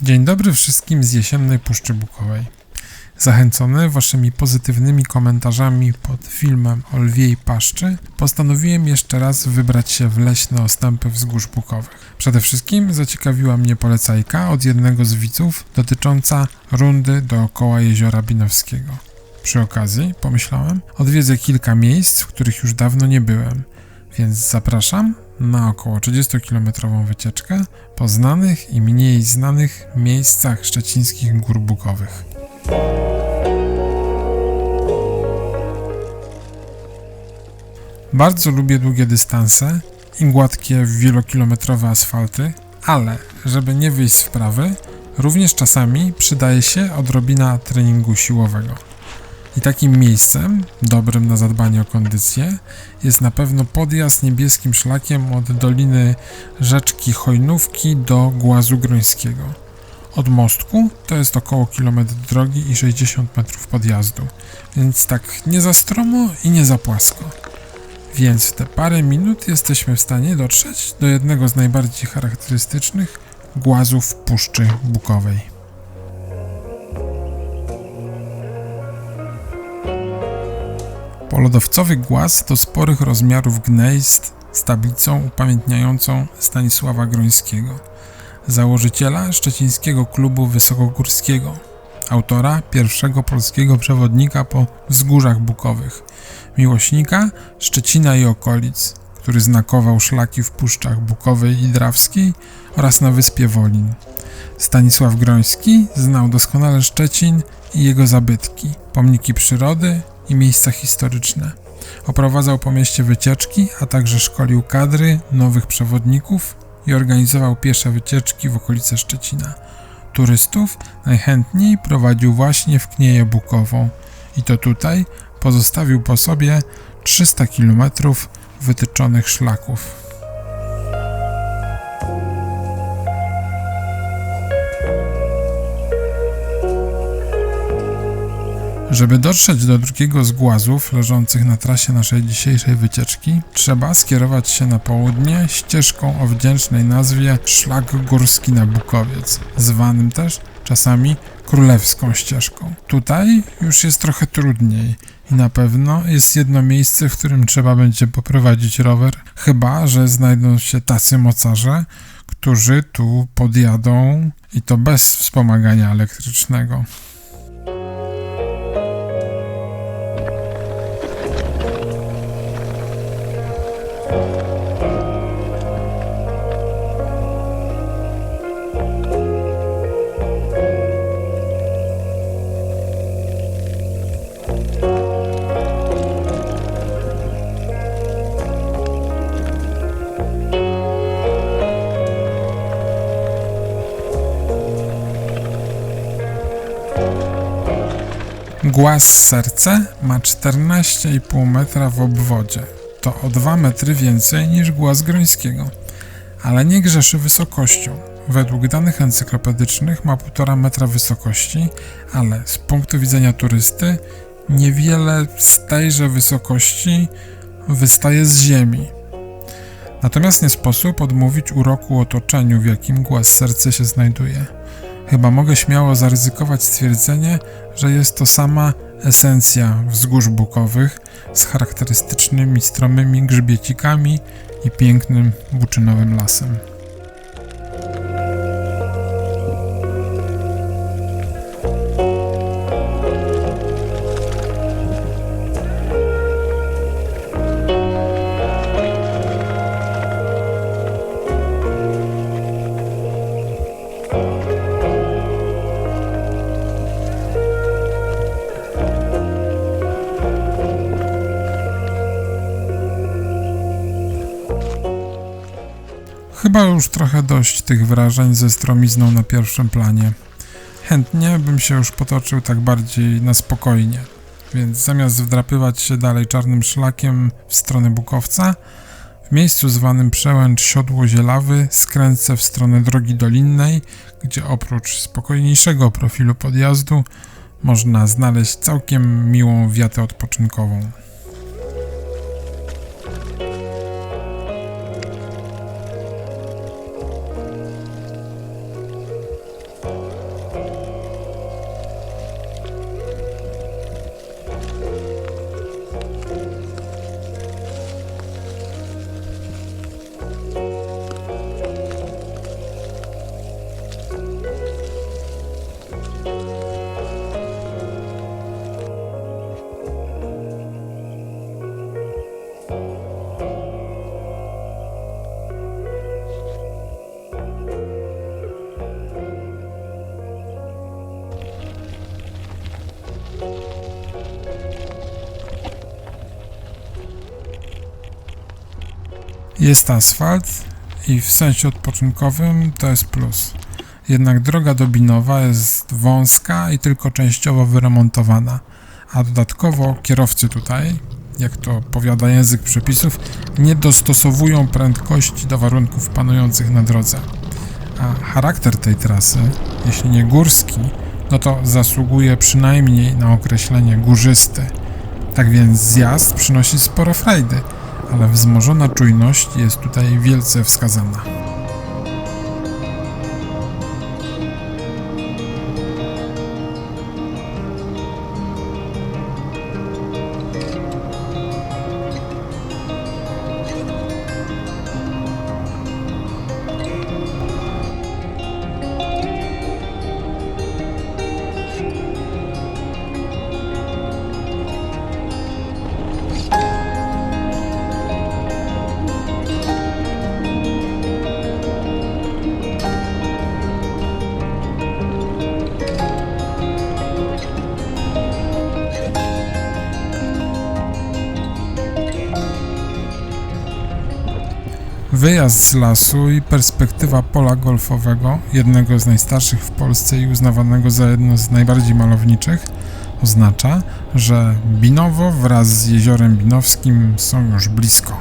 Dzień dobry wszystkim z jesiennej Puszczy Bukowej. Zachęcony waszymi pozytywnymi komentarzami pod filmem o Lwiej Paszczy, postanowiłem jeszcze raz wybrać się w leśne ostępy wzgórz bukowych. Przede wszystkim zaciekawiła mnie polecajka od jednego z widzów dotycząca rundy dookoła Jeziora Binowskiego. Przy okazji, pomyślałem, odwiedzę kilka miejsc, w których już dawno nie byłem, więc zapraszam na około 30-kilometrową wycieczkę po znanych i mniej znanych miejscach szczecińskich gór bukowych. Bardzo lubię długie dystanse i gładkie, wielokilometrowe asfalty, ale żeby nie wyjść z wprawy, również czasami przydaje się odrobina treningu siłowego. I takim miejscem, dobrym na zadbanie o kondycję, jest na pewno podjazd niebieskim szlakiem od doliny rzeczki Chojnówki do Głazu Grońskiego. Od mostku to jest około kilometr drogi i 60 metrów podjazdu, więc tak nie za stromo i nie za płasko. Więc w te parę minut jesteśmy w stanie dotrzeć do jednego z najbardziej charakterystycznych głazów Puszczy Bukowej. Polodowcowy głaz to sporych rozmiarów gnejst z tablicą upamiętniającą Stanisława Grońskiego, założyciela szczecińskiego klubu wysokogórskiego, autora pierwszego polskiego przewodnika po wzgórzach bukowych, miłośnika Szczecina i okolic, który znakował szlaki w Puszczach Bukowej i Drawskiej oraz na wyspie Wolin. Stanisław Groński znał doskonale Szczecin i jego zabytki, pomniki przyrody i miejsca historyczne. Oprowadzał po mieście wycieczki, a także szkolił kadry, nowych przewodników i organizował piesze wycieczki w okolice Szczecina. Turystów najchętniej prowadził właśnie w Knieję Bukową i to tutaj pozostawił po sobie 300 km wytyczonych szlaków. Żeby dotrzeć do drugiego z głazów leżących na trasie naszej dzisiejszej wycieczki, trzeba skierować się na południe ścieżką o wdzięcznej nazwie Szlak Górski na Bukowiec, zwanym też czasami Królewską Ścieżką. Tutaj już jest trochę trudniej i na pewno jest jedno miejsce, w którym trzeba będzie poprowadzić rower, chyba że znajdą się tacy mocarze, którzy tu podjadą i to bez wspomagania elektrycznego. Głaz Serce ma 14,5 metra w obwodzie. To o 2 metry więcej niż Głaz Grońskiego, ale nie grzeszy wysokością. Według danych encyklopedycznych ma 1,5 metra wysokości, ale z punktu widzenia turysty niewiele z tejże wysokości wystaje z ziemi. Natomiast nie sposób odmówić uroku otoczeniu, w jakim Głaz Serce się znajduje. Chyba mogę śmiało zaryzykować stwierdzenie, że jest to sama esencja wzgórz bukowych z charakterystycznymi stromymi grzbiecikami i pięknym buczynowym lasem. Chyba już trochę dość tych wrażeń ze stromizną na pierwszym planie. Chętnie bym się już potoczył tak bardziej na spokojnie, więc zamiast wdrapywać się dalej czarnym szlakiem w stronę Bukowca, w miejscu zwanym Przełęcz Siodło-Zielawy skręcę w stronę drogi dolinnej, gdzie oprócz spokojniejszego profilu podjazdu można znaleźć całkiem miłą wiatę odpoczynkową. Jest asfalt i w sensie odpoczynkowym to jest plus. Jednak droga do Binowa jest wąska i tylko częściowo wyremontowana, a dodatkowo kierowcy tutaj, jak to powiada język przepisów, nie dostosowują prędkości do warunków panujących na drodze. A charakter tej trasy, jeśli nie górski, no to zasługuje przynajmniej na określenie górzysty. Tak więc zjazd przynosi sporo frajdy, ale wzmożona czujność jest tutaj wielce wskazana. Wyjazd z lasu i perspektywa pola golfowego, jednego z najstarszych w Polsce i uznawanego za jedno z najbardziej malowniczych, oznacza, że Binowo wraz z jeziorem Binowskim są już blisko.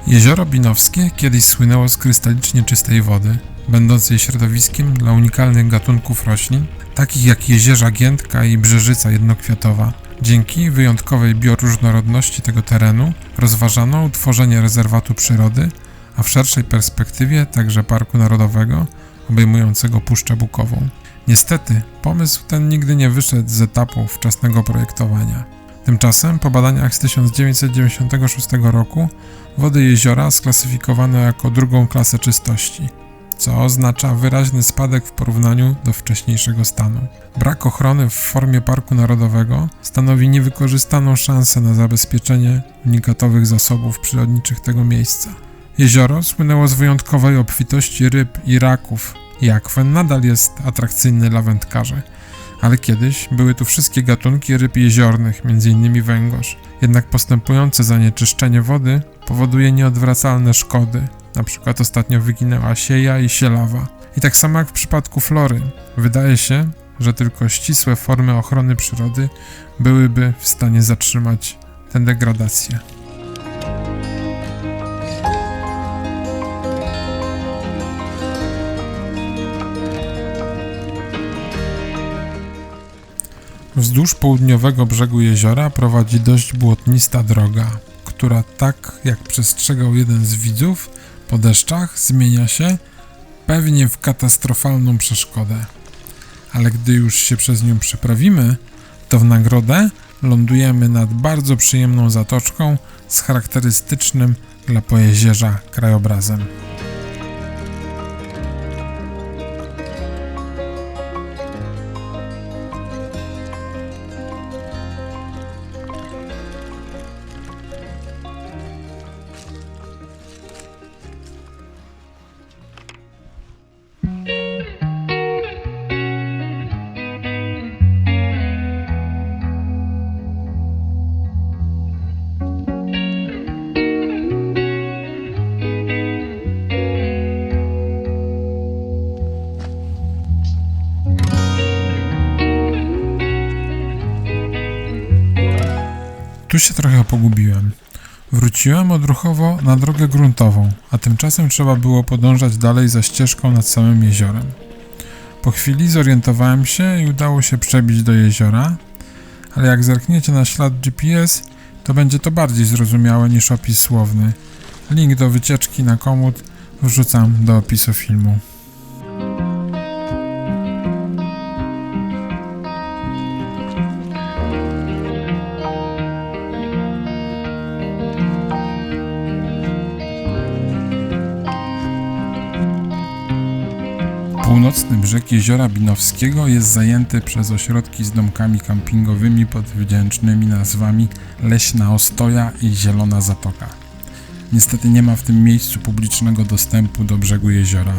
Jezioro Binowskie kiedyś słynęło z krystalicznie czystej wody, będącej środowiskiem dla unikalnych gatunków roślin, takich jak jezierza giętka i brzeżyca jednokwiatowa. Dzięki wyjątkowej bioróżnorodności tego terenu rozważano utworzenie rezerwatu przyrody, a w szerszej perspektywie także parku narodowego obejmującego Puszczę Bukową. Niestety, pomysł ten nigdy nie wyszedł z etapu wczesnego projektowania. Tymczasem po badaniach z 1996 roku wody jeziora sklasyfikowano jako drugą klasę czystości, co oznacza wyraźny spadek w porównaniu do wcześniejszego stanu. Brak ochrony w formie parku narodowego stanowi niewykorzystaną szansę na zabezpieczenie unikatowych zasobów przyrodniczych tego miejsca. Jezioro słynęło z wyjątkowej obfitości ryb i raków i akwen nadal jest atrakcyjny dla wędkarzy. Ale kiedyś były tu wszystkie gatunki ryb jeziornych, m.in. węgorz. Jednak postępujące zanieczyszczenie wody powoduje nieodwracalne szkody. Na przykład ostatnio wyginęła sieja i sielawa. I tak samo jak w przypadku flory, wydaje się, że tylko ścisłe formy ochrony przyrody byłyby w stanie zatrzymać tę degradację. Wzdłuż południowego brzegu jeziora prowadzi dość błotnista droga, która tak jak przestrzegał jeden z widzów, po deszczach zmienia się pewnie w katastrofalną przeszkodę. Ale gdy już się przez nią przeprawimy, to w nagrodę lądujemy nad bardzo przyjemną zatoczką z charakterystycznym dla Pojezierza krajobrazem. Tu się trochę pogubiłem. Wróciłem odruchowo na drogę gruntową, a tymczasem trzeba było podążać dalej za ścieżką nad samym jeziorem. Po chwili zorientowałem się i udało się przebić do jeziora, ale jak zerkniecie na ślad GPS, to będzie to bardziej zrozumiałe niż opis słowny. Link do wycieczki na komód wrzucam do opisu filmu. Północny brzeg Jeziora Binowskiego jest zajęty przez ośrodki z domkami kampingowymi pod wdzięcznymi nazwami Leśna Ostoja i Zielona Zatoka. Niestety nie ma w tym miejscu publicznego dostępu do brzegu jeziora.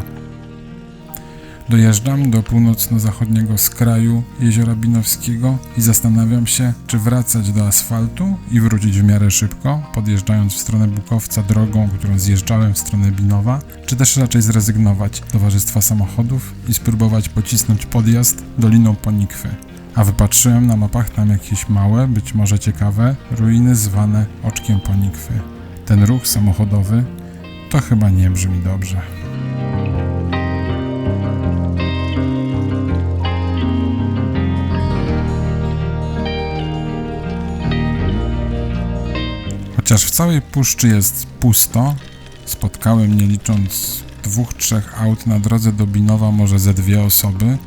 Dojeżdżam do północno-zachodniego skraju Jeziora Binowskiego i zastanawiam się, czy wracać do asfaltu i wrócić w miarę szybko, podjeżdżając w stronę Bukowca drogą, którą zjeżdżałem w stronę Binowa, czy też raczej zrezygnować z towarzystwa samochodów i spróbować pocisnąć podjazd Doliną Ponikwy. A wypatrzyłem na mapach tam jakieś małe, być może ciekawe, ruiny zwane Oczkiem Ponikwy. Ten ruch samochodowy to chyba nie brzmi dobrze. Chociaż w całej puszczy jest pusto, spotkałem nie licząc 2-3 aut na drodze do Binowa może ze 2 osoby,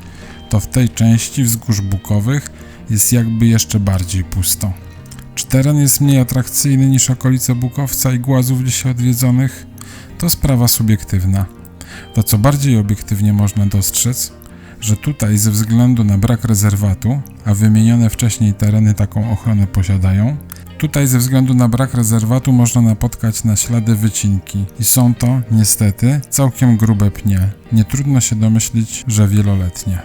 to w tej części wzgórz bukowych jest jakby jeszcze bardziej pusto. Czy teren jest mniej atrakcyjny niż okolice Bukowca i Głazów dzisiaj odwiedzonych? To sprawa subiektywna. To co bardziej obiektywnie można dostrzec, że tutaj ze względu na brak rezerwatu, a wymienione wcześniej tereny taką ochronę posiadają, tutaj ze względu na brak rezerwatu można napotkać na ślady wycinki i są to, niestety, całkiem grube pnie. Nie trudno się domyślić, że wieloletnie.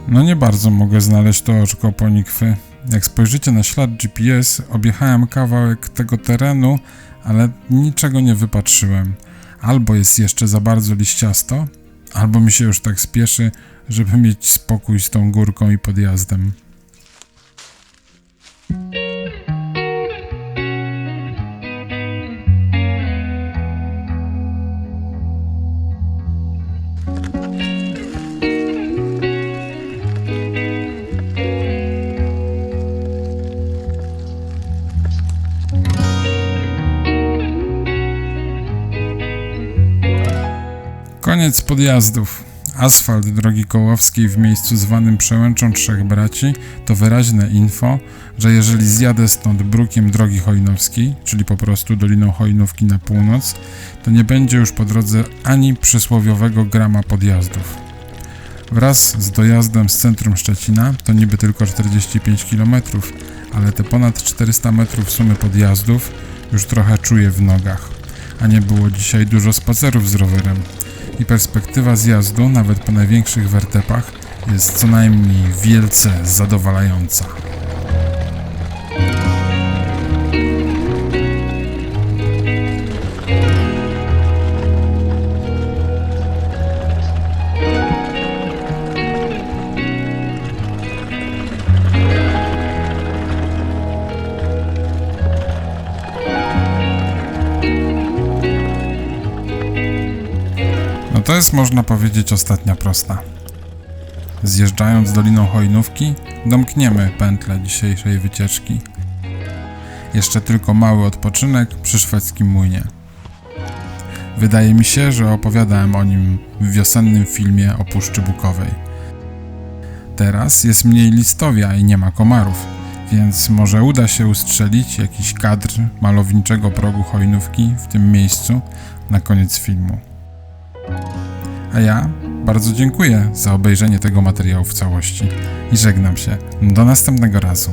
No nie bardzo mogę znaleźć to Oczko Ponikwy. Jak spojrzycie na ślad GPS, objechałem kawałek tego terenu, ale niczego nie wypatrzyłem. Albo jest jeszcze za bardzo liściasto, albo mi się już tak spieszy, żeby mieć spokój z tą górką i podjazdem. Koniec podjazdów. Asfalt drogi kołowskiej w miejscu zwanym Przełęczą Trzech Braci to wyraźne info, że jeżeli zjadę stąd brukiem drogi hojnowskiej, czyli po prostu Doliną Hojnówki na północ, to nie będzie już po drodze ani przysłowiowego grama podjazdów. Wraz z dojazdem z centrum Szczecina to niby tylko 45 km, ale te ponad 400 metrów sumy podjazdów już trochę czuję w nogach, a nie było dzisiaj dużo spacerów z rowerem. I perspektywa zjazdu, nawet po największych wertepach, jest co najmniej wielce zadowalająca. To jest, można powiedzieć, ostatnia prosta. Zjeżdżając Doliną Hojnówki, domkniemy pętlę dzisiejszej wycieczki. Jeszcze tylko mały odpoczynek przy szwedzkim młynie. Wydaje mi się, że opowiadałem o nim w wiosennym filmie o Puszczy Bukowej. Teraz jest mniej listowia i nie ma komarów, więc może uda się ustrzelić jakiś kadr malowniczego progu Hojnówki w tym miejscu na koniec filmu. A ja bardzo dziękuję za obejrzenie tego materiału w całości i żegnam się. Do następnego razu.